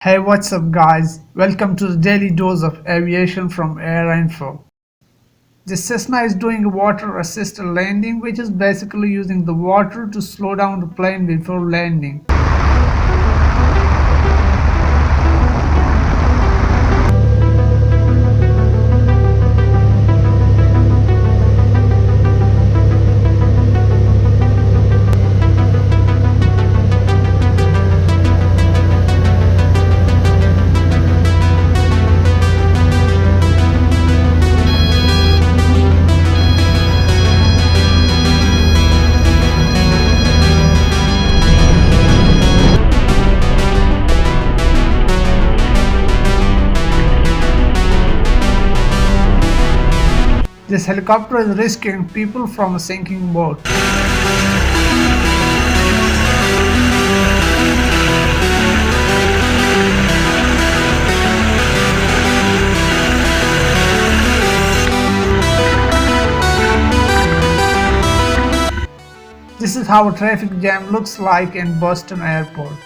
Hey, what's up, guys? Welcome to the daily dose of aviation from Air Info. The Cessna is doing a water assisted landing, which is basically using the water to slow down the plane before landing. This helicopter is rescuing people from a sinking boat. This is how a traffic jam looks like in Boston Airport.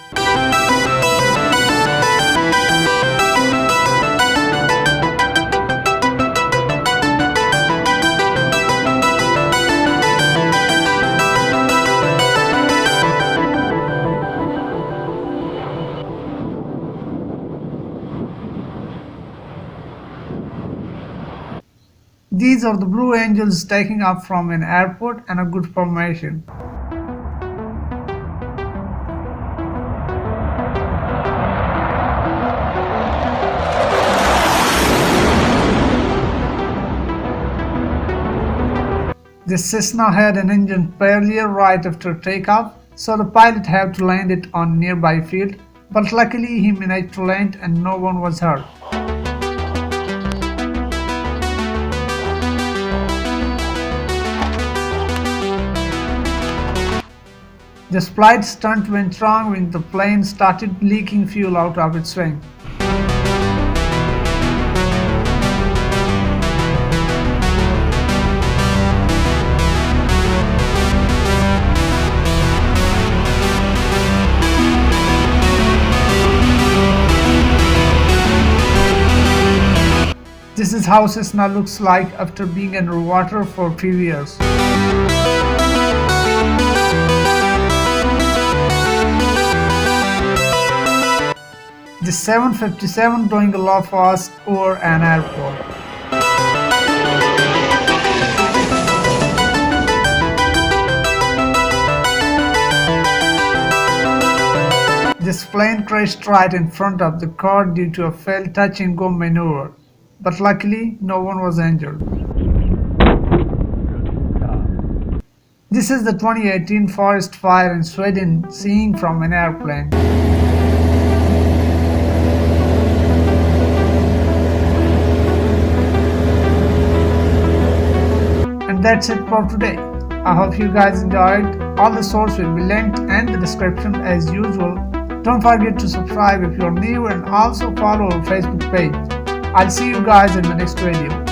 These are the Blue Angels taking off from an airport and a good formation. This Cessna had an engine failure right after takeoff, so the pilot had to land it on a nearby field, but luckily he managed to land and no one was hurt. This flight stunt went wrong when the plane started leaking fuel out of its wing. This is how Cessna looks like after being underwater for a few years. The 757 doing a Lucaas over an airport. This plane crashed right in front of the car due to a failed touch and go maneuver, but luckily no one was injured. This is the 2018 forest fire in Sweden seen from an airplane. And that's it for today. I hope you guys enjoyed. All the sources will be linked in the description as usual. Don't forget to subscribe if you're new and also follow our Facebook page. I'll see you guys in the next video.